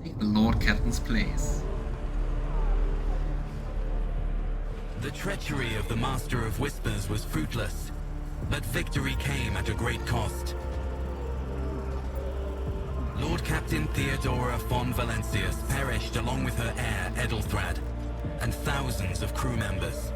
take the Lord Captain's place. The treachery of the Master of Whispers was fruitless, but victory came at a great cost. Lord Captain Theodora von Valentius perished along with her heir Edelthrad, and thousands of crew members.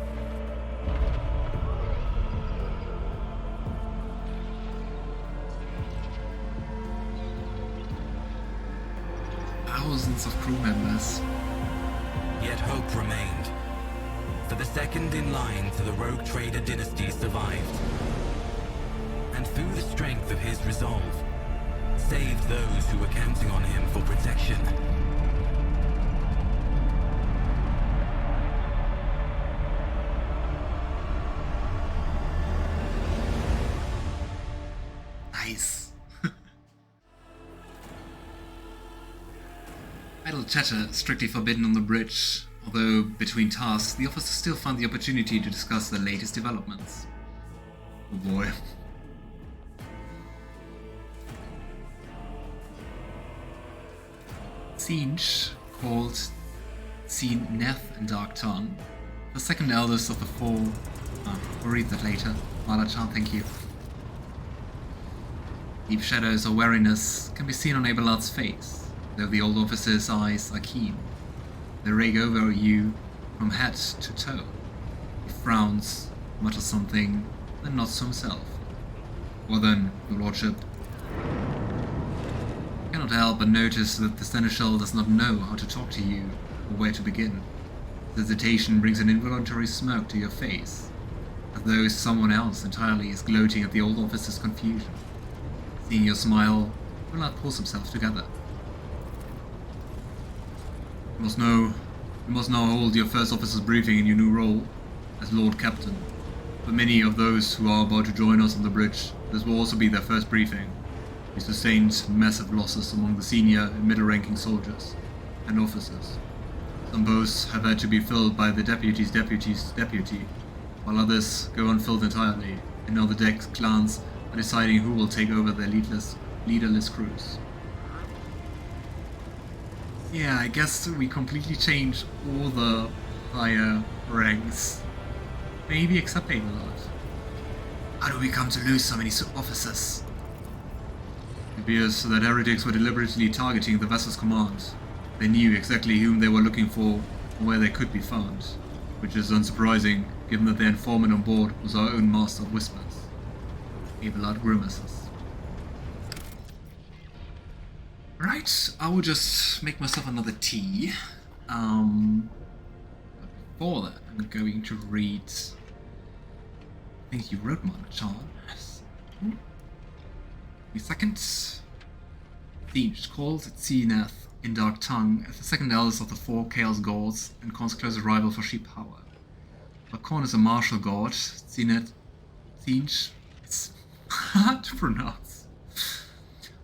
Thousands of crew members. Yet hope remained, for the second in line to the rogue trader dynasty survived, and through the strength of his resolve, saved those who were counting on him for protection. Nice. Idle chatter strictly forbidden on the bridge, although between tasks the officers still found the opportunity to discuss the latest developments. Oh boy. Siege, called Neth and Dark Tongue, the second eldest of the four. We'll read that later. Marazhai, thank you. Deep shadows or wariness can be seen on Abelard's face, though the old officer's eyes are keen. They rake over you from head to toe. He frowns, mutters something, then nods to himself. Well then, your lordship. You cannot help but notice that the Seneschal does not know how to talk to you, or where to begin. His hesitation brings an involuntary smirk to your face, as though someone else entirely is gloating at the old officer's confusion. Seeing your smile, Abelard pulls himself together. You must now hold your first officer's briefing in your new role as Lord Captain. For many of those who are about to join us on the bridge, this will also be their first briefing. We sustained massive losses among the senior and middle-ranking soldiers and officers. Some posts have had to be filled by the deputy's deputy, while others go unfilled entirely, and now the deck clans are deciding who will take over their leaderless crews. Yeah, I guess we completely changed all the higher ranks. Maybe except Abelard. How do we come to lose so many officers? It appears that heretics were deliberately targeting the vessel's command. They knew exactly whom they were looking for and where they could be found, which is unsurprising given that their informant on board was our own Master of Whispers. Abelard grimaces. Right, I will just make myself another tea. But before that, I'm going to read. I think you wrote Marazhai. The second siege called Zenith in Dark Tongue as the second eldest of the four Chaos Gods and close rival for sheep power. Bakon is a martial god. Zenith, Siege, it's hard to pronounce.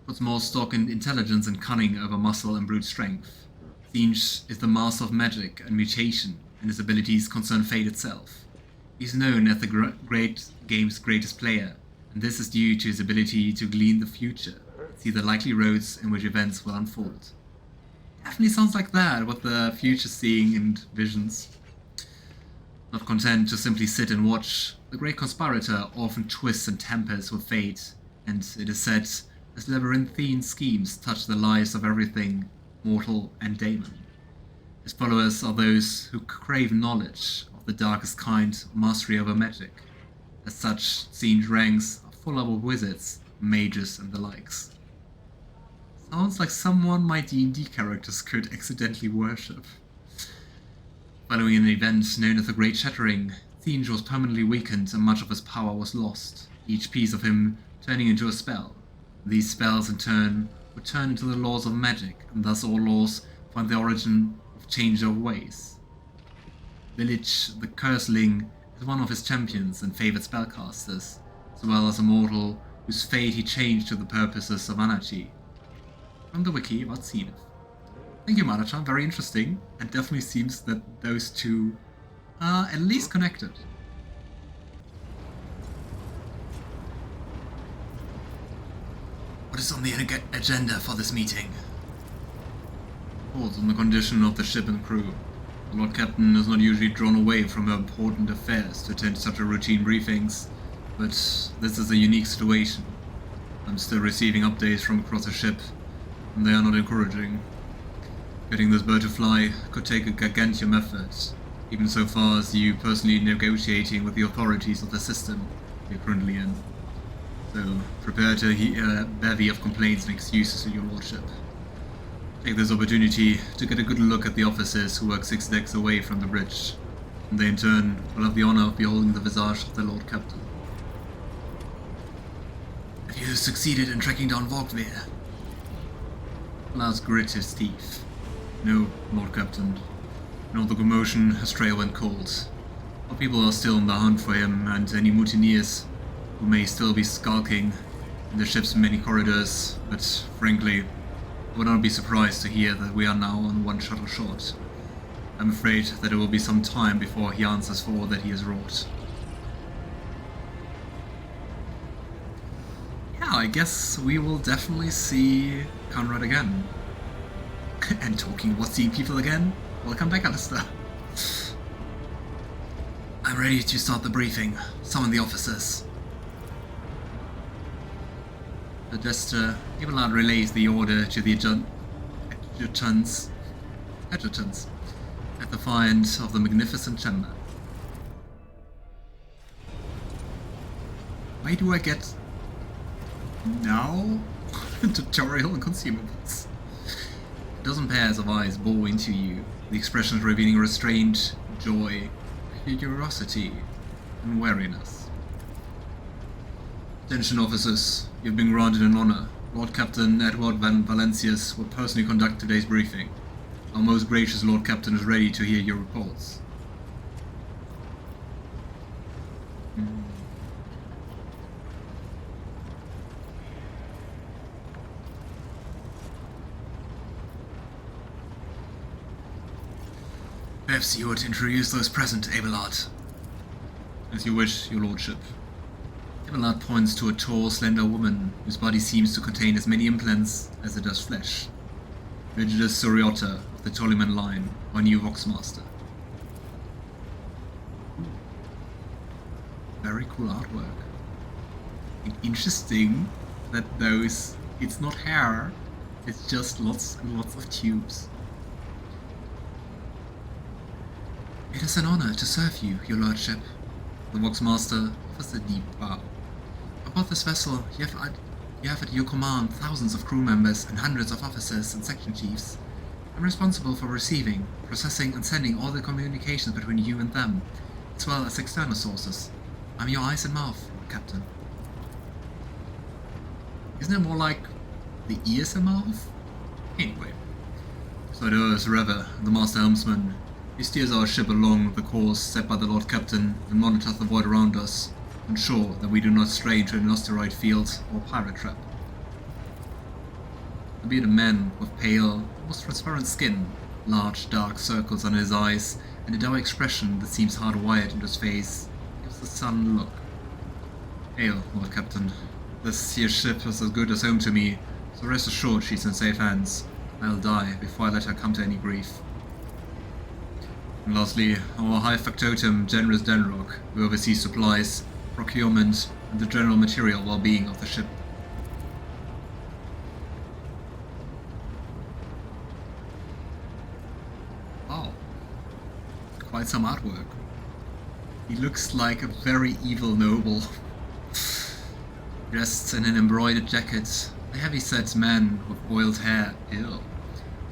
Puts more stock in intelligence and cunning over muscle and brute strength. Siege is the master of magic and mutation, and his abilities concern fate itself. He's known as the great game's greatest player, and this is due to his ability to glean the future, see the likely roads in which events will unfold. Definitely sounds like that, what the future seeing and visions. Not content to simply sit and watch, the great conspirator often twists and tampers with fate, and it is said his labyrinthine schemes touch the lives of everything, mortal and daemon. His followers are those who crave knowledge of the darkest kind of mastery over magic. As such, Siege ranks are full of wizards, mages and the likes. Sounds like someone my D&D characters could accidentally worship. Following an event known as the Great Shattering, Siege was permanently weakened and much of his power was lost, each piece of him turning into a spell. These spells in turn would turn into the laws of magic, and thus all laws find the origin of change of ways. Village the Curseling is one of his champions and favoured spellcasters, as well as a mortal whose fate he changed to the purposes of anarchy. From the wiki about Zenith. Thank you, Marazhai, very interesting, and definitely seems that those two are at least connected. What is on the agenda for this meeting? reports on the condition of the ship and crew. The Lord Captain is not usually drawn away from her important affairs to attend such a routine briefings, but this is a unique situation. I'm still receiving updates from across the ship, and they are not encouraging. Getting this bird to fly could take a gargantuan effort, even so far as you personally negotiating with the authorities of the system you're currently in. So, prepare to hear a bevy of complaints and excuses to your lordship. Take this opportunity to get a good look at the officers who work 6 decks away from the bridge, and they in turn will have the honor of beholding the visage of their Lord Captain. Have you succeeded in tracking down Vorkveer? Lars grit his teeth. No, Lord Captain. And all the commotion has trail went cold. Our people are still on the hunt for him and any mutineers who may still be skulking in the ship's many corridors, but frankly, I would not be surprised to hear that we are now on one shuttle short. I'm afraid that it will be some time before he answers for all that he has wrought. Yeah, I guess we will definitely see Conrad again. And talking about seeing people again, welcome back, Alistair. I'm ready to start the briefing. Summon the officers. The jester, Abelard relays the order to the adjutants at the far end of the magnificent chamber. Why do I get now tutorial and consumables? A dozen pairs of eyes bore into you, the expressions revealing restraint, joy, curiosity, and wariness. Attention officers, you've been granted an honor. Lord Captain Edward Van Valencius will personally conduct today's briefing. Our most gracious Lord Captain is ready to hear your reports. Perhaps you would introduce those present, Abelard. As you wish, your lordship. Abelard points to a tall, slender woman whose body seems to contain as many implants as it does flesh. Brigida Soriotta of the Tolliman line, our new Voxmaster. Very cool artwork. And interesting that it's not hair, it's just lots and lots of tubes. It is an honor to serve you, your lordship. The Voxmaster offers a deep bow. Aboard this vessel, you have at your command thousands of crew members and hundreds of officers and section chiefs. I'm responsible for receiving, processing and sending all the communications between you and them, as well as external sources. I'm your eyes and mouth, Captain. Isn't it more like the ears and mouth? Anyway. So it is Rever, the Master Helmsman. He steers our ship along the course set by the Lord Captain and monitors the void around us, ensure that we do not stray into an asteroid field or pirate trap. The bearded man with pale, almost transparent skin, large dark circles under his eyes, and a dour expression that seems hardwired into his face, gives the sun look. Hail, Lord Captain. This here ship is as good as home to me, so rest assured she's in safe hands. I'll die before I let her come to any grief. And lastly, our high factotum Generous Denrock, who oversees supplies, procurement, and the general material well-being of the ship. Wow. Quite some artwork. He looks like a very evil noble. Dressed in an embroidered jacket, the heavy-set man with oiled hair,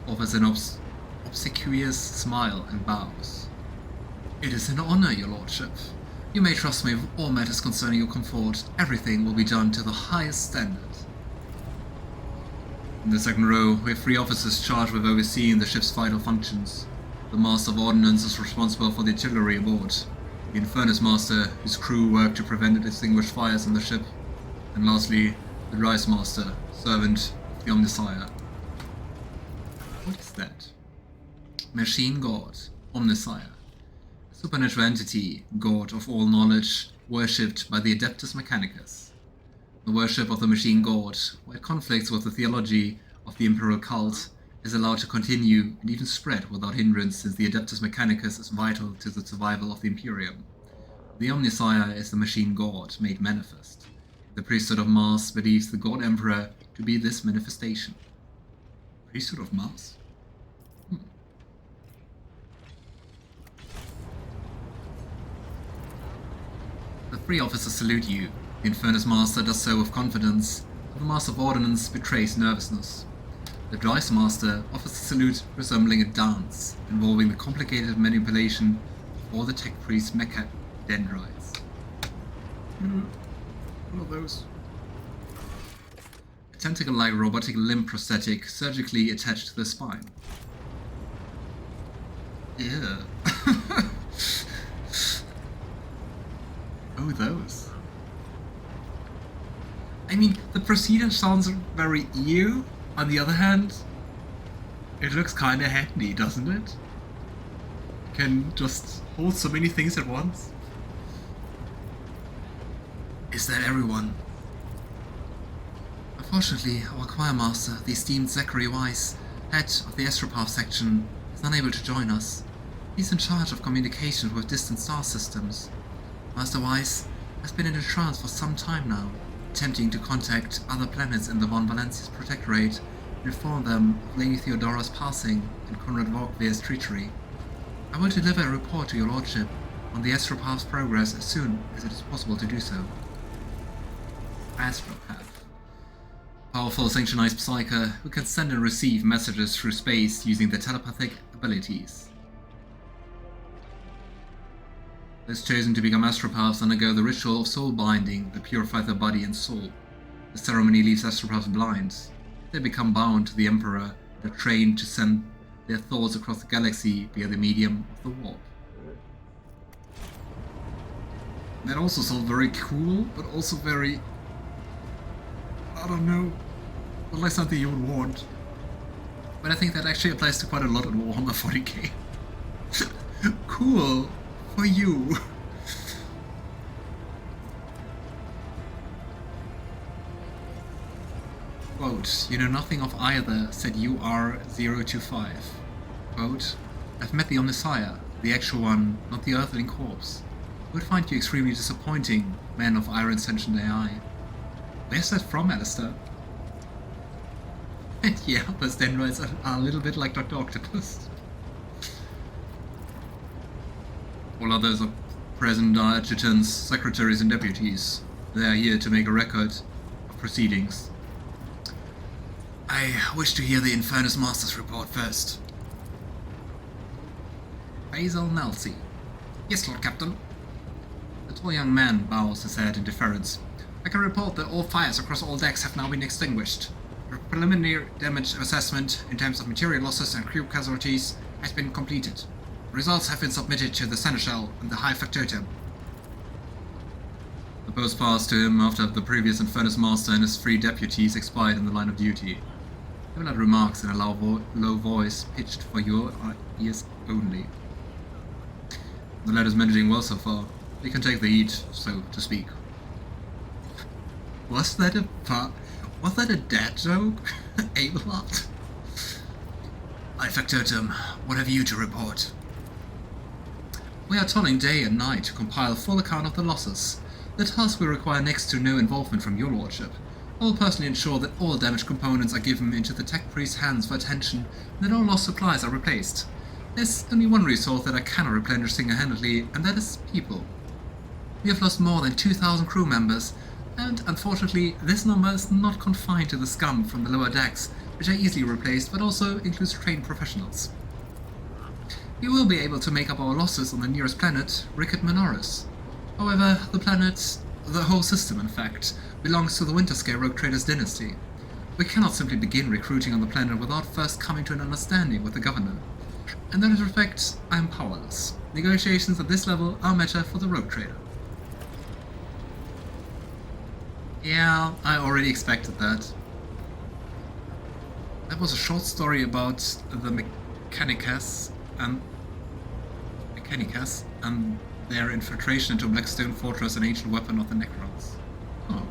offers an obsequious smile and bows. It is an honor, your lordship. You may trust me with all matters concerning your comfort. Everything will be done to the highest standard. In the second row, we have 3 officers charged with overseeing the ship's vital functions. The Master of Ordnance is responsible for the artillery aboard. The Infernus Master, whose crew work to prevent and extinguish fires on the ship. And lastly, the Rice Master, servant of the Omnisire. What is that? Machine God, Omnisire. A supernatural entity, god of all knowledge, worshipped by the Adeptus Mechanicus. The worship of the machine god, while it conflicts with the theology of the imperial cult, is allowed to continue and even spread without hindrance, since the Adeptus Mechanicus is vital to the survival of the Imperium. The Omnissiah is the machine god made manifest. The priesthood of Mars believes the God Emperor to be this manifestation. Priesthood of Mars? The three officers salute you. The Infernus Master does so with confidence, but the Master of Ordnance betrays nervousness. The Dice Master offers a salute resembling a dance, involving the complicated manipulation of all the tech priest's mecha dendrites. What are those? A tentacle-like robotic limb prosthetic surgically attached to the spine. Yeah. Oh, those. I mean, the procedure sounds very ew. On the other hand, it looks kinda handy, doesn't it? You can just hold so many things at once. Is that everyone? Unfortunately, our choir master, the esteemed Zachary Weiss, head of the Astropath section, is unable to join us. He's in charge of communication with distant star systems. Master Weiss has been in a trance for some time now, attempting to contact other planets in the Von Valencia's protectorate and inform them of Lady Theodora's passing and Conrad Vorkwehr's treachery. I will deliver a report to your lordship on the Astropath's progress as soon as it is possible to do so. Astropath. Powerful sanctionized Psyker who can send and receive messages through space using their telepathic abilities. Those chosen to become astropaths undergo the ritual of soul binding that purifies their body and soul. The ceremony leaves astropaths blind. They become bound to the Emperor and are trained to send their thoughts across the galaxy via the medium of the warp. That also sounds very cool, but also very... I don't know, not like something you would want. But I think that actually applies to quite a lot in Warhammer 40k. Cool! For you! Quote, you know nothing of either, said UR025. Quote, I've met the Omnissiah, the actual one, not the Earthling corpse. I would find you extremely disappointing, man of iron sentient AI. Where's that from, Alistair? And yeah, those dendrites are a little bit like Dr. Octopus. All others are present are adjutants, secretaries and deputies. They are here to make a record of proceedings. I wish to hear the Infernus Master's report first. Basil Nelsey. Yes, Lord Captain. The tall young man bows his head in deference. I can report that all fires across all decks have now been extinguished. A preliminary damage assessment in terms of material losses and crew casualties has been completed. The results have been submitted to the Seneschal and the High Factotum. The post passed to him after the previous Infernus Master and his 3 deputies expired in the line of duty. Abelard remarks in a low voice, pitched for your ears only. The ladder's managing well so far. He can take the heat, so to speak. Was that a dad joke? Abelard? High Factotum, what have you to report? We are toiling day and night to compile a full account of the losses. The task will require next to no involvement from your lordship. I will personally ensure that all damaged components are given into the tech priest's hands for attention, and that all lost supplies are replaced. There's only one resource that I cannot replenish single-handedly, and that is people. We have lost more than 2,000 crew members, and unfortunately this number is not confined to the scum from the lower decks, which are easily replaced, but also includes trained professionals. We will be able to make up our losses on the nearest planet, Ricket Minoris. However, the whole system in fact, belongs to the Winterscale Rogue Traders dynasty. We cannot simply begin recruiting on the planet without first coming to an understanding with the governor. In that respect, I am powerless. Negotiations at this level are a matter for the Rogue Trader. Yeah, I already expected that. That was a short story about the Mechanicus and their infiltration into Blackstone Fortress, an ancient weapon of the Necrons. Oh.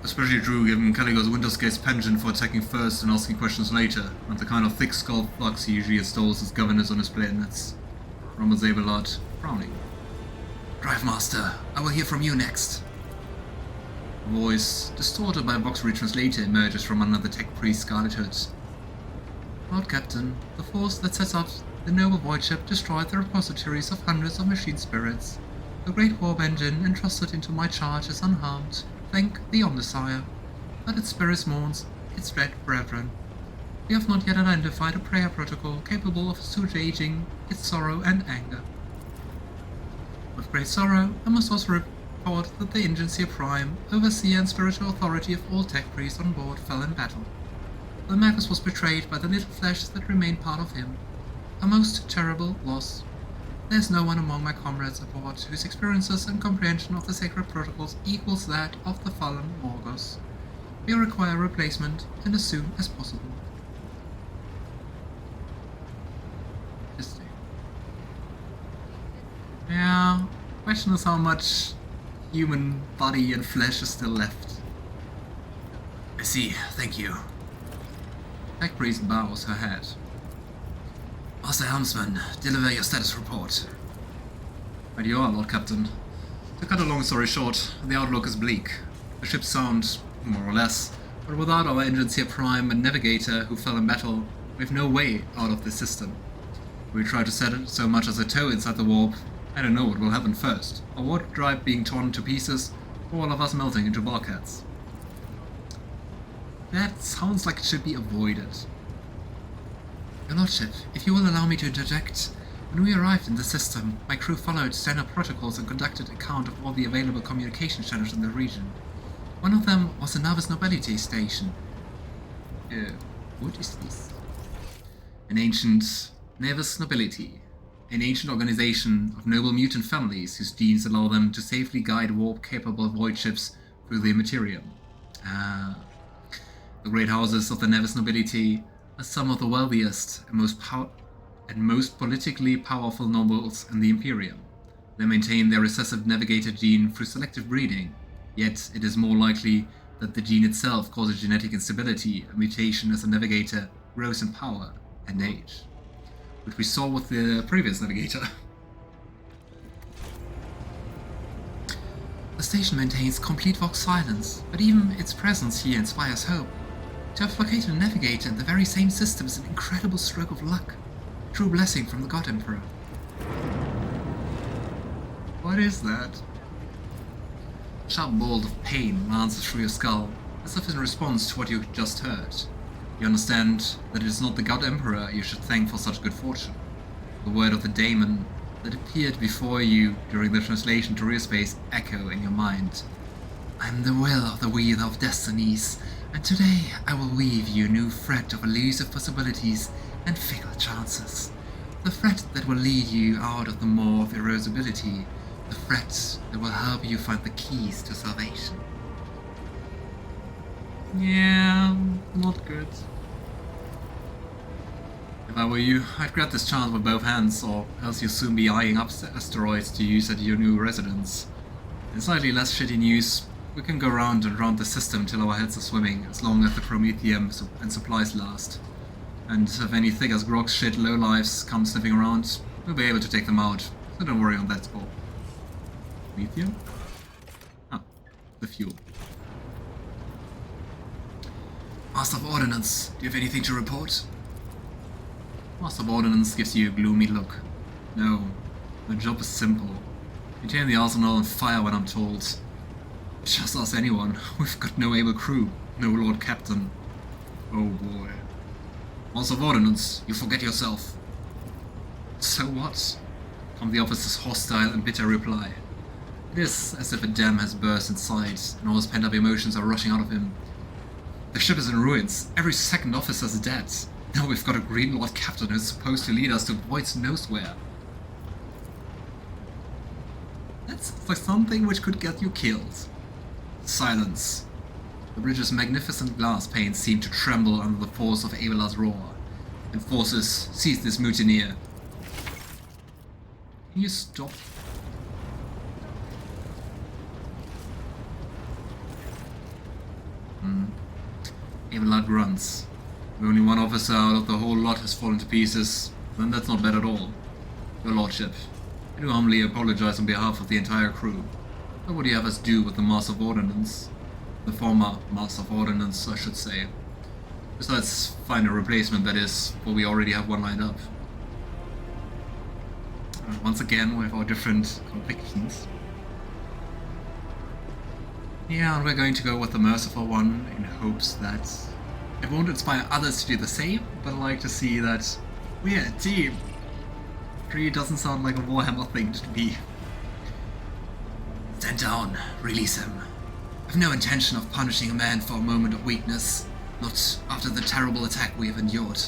Especially true given Caligul's Winterscape's penchant for attacking first and asking questions later, and the kind of thick-skulled thugs he usually installs as governors on his planets. Rumbles Abelard, frowning. Drive Master, I will hear from you next. A voice, distorted by a Vox retranslator, emerges from under the tech priest's scarlet hood. Lord Captain, the force that sets up the noble void ship destroyed the repositories of hundreds of machine spirits. The great warp engine entrusted into my charge is unharmed, thank the Omnisire, but its spirit mourns its dead brethren. We have not yet identified a prayer protocol capable of assuaging its sorrow and anger. With great sorrow, I must also report that the Agency Prime, overseer and spiritual authority of all tech priests on board, fell in battle. The Magos was betrayed by the little flesh that remained part of him. A most terrible loss. There is no one among my comrades aboard whose experiences and comprehension of the sacred protocols equals that of the fallen Magos. We require a replacement, and as soon as possible. Interesting. Yeah, question is how much human body and flesh is still left. I see, thank you. Tech Priest bows her head. Master Helmsman, deliver your status report. Right you are, Lord Captain. To cut a long story short, the outlook is bleak. The ship's sound, more or less, but without our Agency Prime and Navigator who fell in battle, we have no way out of this system. We try to set it so much as a toe inside the warp. I don't know what will happen first. Our warp drive being torn to pieces, or all of us melting into bulkheads. That sounds like it should be avoided. Your Lordship, if you will allow me to interject, when we arrived in the system, my crew followed standard protocols and conducted a count of all the available communication channels in the region. One of them was the Navis Nobility Station. What is this? An ancient Navis Nobility. An ancient organization of noble mutant families whose genes allow them to safely guide warp-capable void ships through the Imperium. The great houses of the Navis Nobility are some of the wealthiest and most politically powerful nobles in the Imperium. They maintain their recessive Navigator gene through selective breeding, yet it is more likely that the gene itself causes genetic instability and mutation as the Navigator grows in power and age, which we saw with the previous Navigator. The station maintains complete Vox silence, but even its presence here inspires hope. To have located a Navigator in the very same system is an incredible stroke of luck. True blessing from the God Emperor. What is that? A sharp bolt of pain lances through your skull, as if in response to what you just heard. You understand that it is not the God Emperor you should thank for such good fortune. The word of the daemon that appeared before you during the translation to real space echo in your mind. I am the will of the Weaver of Destinies, and today I will weave you a new thread of elusive possibilities and fickle chances. The thread that will lead you out of the maw of irreversibility. The thread that will help you find the keys to salvation. Yeah, not good. If I were you, I'd grab this chance with both hands, or else you'll soon be eyeing up asteroids to use at your new residence. In slightly less shitty news, we can go round and round the system till our heads are swimming, as long as the Prometheum and supplies last. And if any thick as grog shit lowlifes come sniffing around, we'll be able to take them out, so don't worry on that score. Prometheum? Ah, the fuel. Master of Ordnance, do you have anything to report? Master of Ordnance gives you a gloomy look. No, my job is simple. Maintain the arsenal and fire when I'm told. Just ask anyone, we've got no able crew, no Lord Captain. Oh boy. Master of Ordnance, you forget yourself. So what? Comes the officer's hostile and bitter reply. It is as if a dam has burst inside, and all his pent-up emotions are rushing out of him. The ship is in ruins, every second officer's dead. Now we've got a Green Lord Captain who's supposed to lead us to voids knows where. That's like something which could get you killed. Silence. The bridge's magnificent glass panes seem to tremble under the force of Abelard's roar. Enforcers, seize this mutineer. Can you stop? Abelard grunts. If only one officer out of the whole lot has fallen to pieces, then that's not bad at all. Your lordship, I do humbly apologize on behalf of the entire crew. What would you have us do with the Master of Ordnance? The former Master of Ordnance, I should say. Besides, find a replacement, that is, for we already have one lined up. Once again, we have our different convictions. Yeah, and we're going to go with the merciful one in hopes that it won't inspire others to do the same, but I like to see that we're a team. 3 doesn't sound like a Warhammer thing to me. Stand down, release him. I've no intention of punishing a man for a moment of weakness, not after the terrible attack we have endured.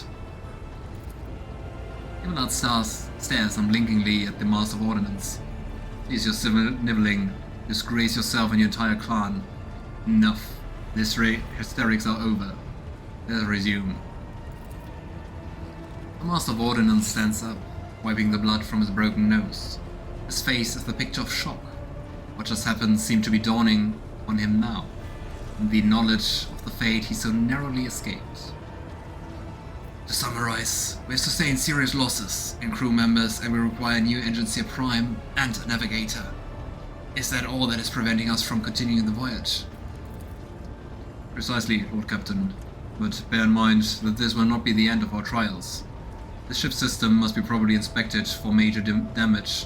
Abelard stares unblinkingly at the Master of Ordnance. Cease your civil nibbling. Disgrace yourself and your entire clan. Enough. This hysterics are over. Let us resume. The Master of Ordnance stands up, wiping the blood from his broken nose. His face is the picture of shock. What just happened seemed to be dawning on him now, and the knowledge of the fate he so narrowly escaped. To summarize, we have sustained serious losses in crew members and we require a new Agency Prime and a Navigator. Is that all that is preventing us from continuing the voyage? Precisely, Lord Captain, but bear in mind that this will not be the end of our trials. The ship system must be properly inspected for major damage,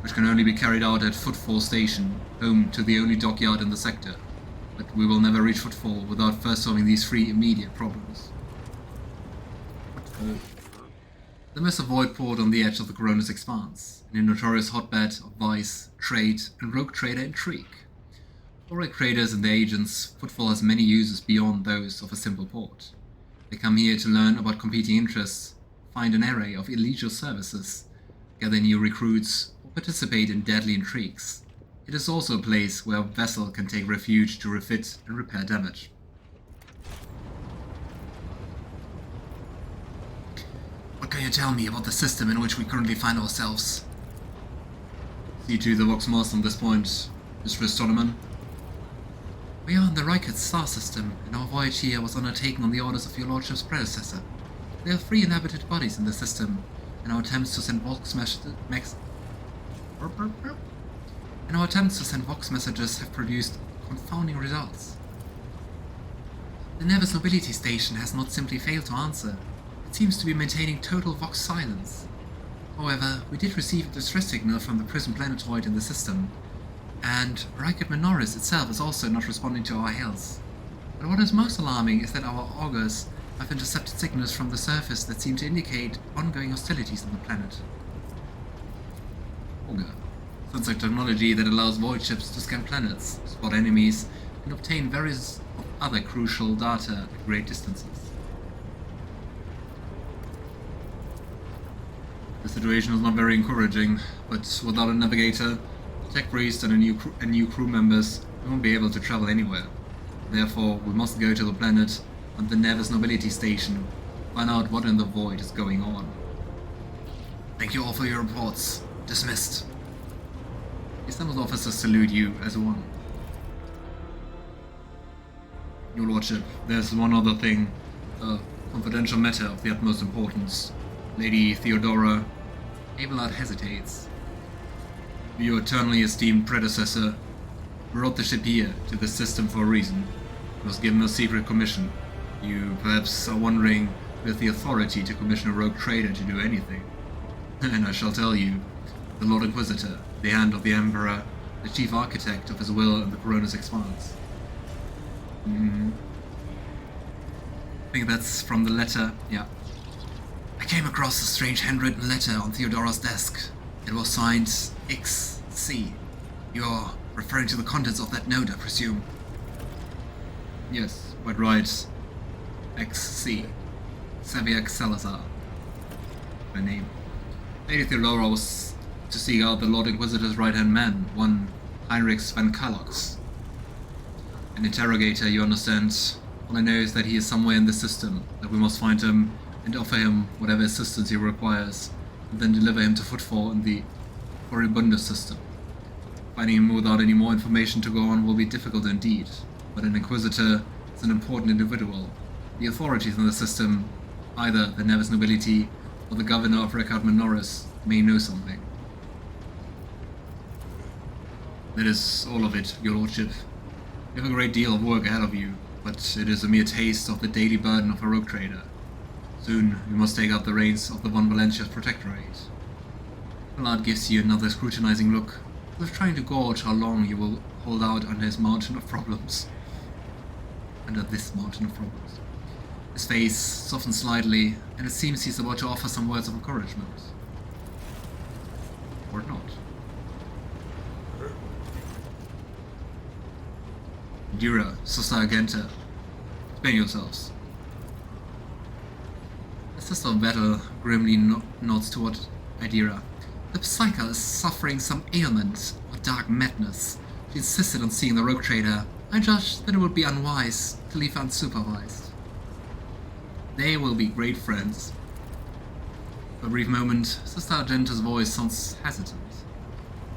which can only be carried out at Footfall Station, home to the only dockyard in the sector. But we will never reach Footfall without first solving these 3 immediate problems. Footfall. The massive void poured on the edge of the Koronus Expanse, in a notorious hotbed of vice, trade, and rogue trader intrigue. For raid traders and their agents, Footfall has many uses beyond those of a simple port. They come here to learn about competing interests, find an array of illegal services, gather new recruits, or participate in deadly intrigues. It is also a place where a vessel can take refuge to refit and repair damage. What can you tell me about the system in which we currently find ourselves? See to the Voxmaster on this point, Mistress Solomon. We are in the Yrliet star system, and our voyage here was undertaken on the orders of your lordship's predecessor. There are 3 inhabited bodies in the system, and our attempts to send Vox messages have produced confounding results. The Nevis Nobility Station has not simply failed to answer. It seems to be maintaining total Vox silence. However, we did receive a distress signal from the prison planetoid in the system, and Yrliet Minoris itself is also not responding to our hails. But what is most alarming is that our augurs have intercepted signals from the surface that seem to indicate ongoing hostilities on the planet. Augur. Sounds like technology that allows void ships to scan planets, spot enemies, and obtain various other crucial data at great distances. The situation is not very encouraging, but without a navigator, tech priest and new crew members, we won't be able to travel anywhere. Therefore, we must go to the planet and the Nevis Nobility Station, find out what in the void is going on. Thank you all for your reports. Dismissed. The assembled officers salute you as one. Your lordship, there's one other thing. A confidential matter of the utmost importance. Lady Theodora. Abelard hesitates. Your eternally esteemed predecessor brought the ship here to this system for a reason. It was given a secret commission. You perhaps are wondering with the authority to commission a rogue trader to do anything. And I shall tell you, the Lord Inquisitor, the hand of the Emperor, the chief architect of his will in the Koronus Expanse. I think that's from the letter, yeah. I came across a strange handwritten letter on Theodora's desk. It was signed XC. You're referring to the contents of that note, I presume? Yes, quite right. XC. Xavier Salazar. Her name. Lady Theodora was to seek out the Lord Inquisitor's right-hand man, one Heinrix van Kalox. An interrogator, you understand. All I know is that he is somewhere in the system, that we must find him and offer him whatever assistance he requires, and then deliver him to Footfall in the Oribundus system. Finding him without any more information to go on will be difficult indeed, but an Inquisitor an important individual. The authorities in the system, either the Nevis nobility or the governor of Rekard Minoris, may know something. That is all of it, your lordship. You have a great deal of work ahead of you, but it is a mere taste of the daily burden of a rogue trader. Soon, you must take up the reins of the Von Valentia's protectorate. Abelard gives you another scrutinizing look, as if trying to gauge how long you will hold out under his mountain of problems. Under this mountain of problems. His face softens slightly, and it seems he's about to offer some words of encouragement. Or not. Idira, Sister Argenta, explain yourselves. The Sister of Battle grimly nods toward Idira. The Psyker is suffering some ailment or dark madness. She insisted on seeing the rogue trader. I judged that it would be unwise to leave her unsupervised. They will be great friends. For a brief moment, Sister Argenta's voice sounds hesitant.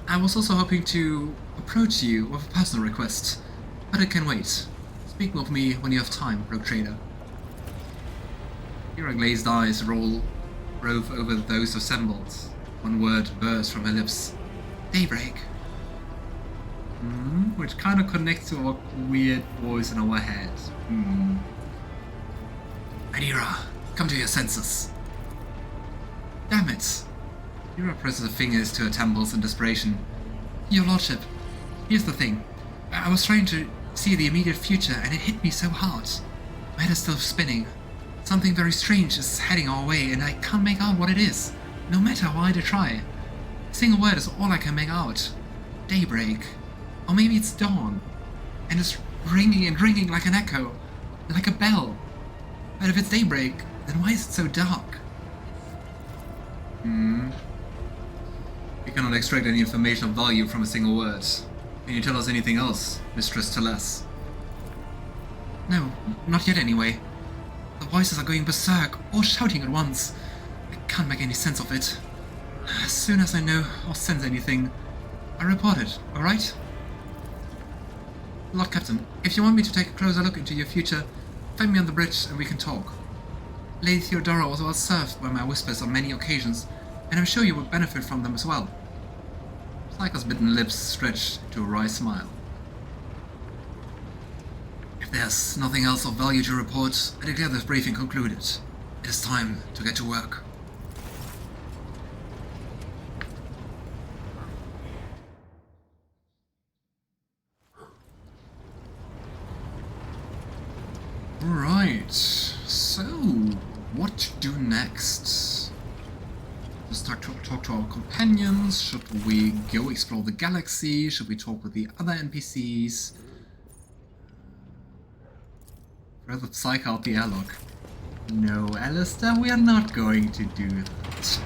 I was also hoping to approach you with a personal request, but it can wait. Speak with me when you have time, rogue trader. Your glazed eyes rove over those assembled. One word bursts from her lips. Daybreak. Which kind of connects to our weird voice in our head. Idira, come to your senses. Damn it. Idira presses her fingers to her temples in desperation. Your lordship, here's the thing. I was trying to see the immediate future and it hit me so hard. My head is still spinning. Something very strange is heading our way and I can't make out what it is, no matter how hard I try. A single word is all I can make out. Daybreak. Or maybe it's dawn. And it's ringing and ringing like an echo, like a bell. But if it's daybreak, then why is it so dark? We cannot extract any information of value from a single word. Can you tell us anything else, Mistress Teles? No, not yet anyway. The voices are going berserk, all shouting at once. I can't make any sense of it. As soon as I know or sense anything, I report it, alright? Lord Captain, if you want me to take a closer look into your future, find me on the bridge and we can talk. Lady Theodora was well served by my whispers on many occasions, and I'm sure you would benefit from them as well. Psyker's bitten lips stretched into a wry smile. If there's nothing else of value to report, I declare this briefing concluded. It is time to get to work. Right, so what to do next? Let's talk to our companions. Should we go explore the galaxy? Should we talk with the other NPCs? Rather psych out the airlock. No, Alistair, we are not going to do that.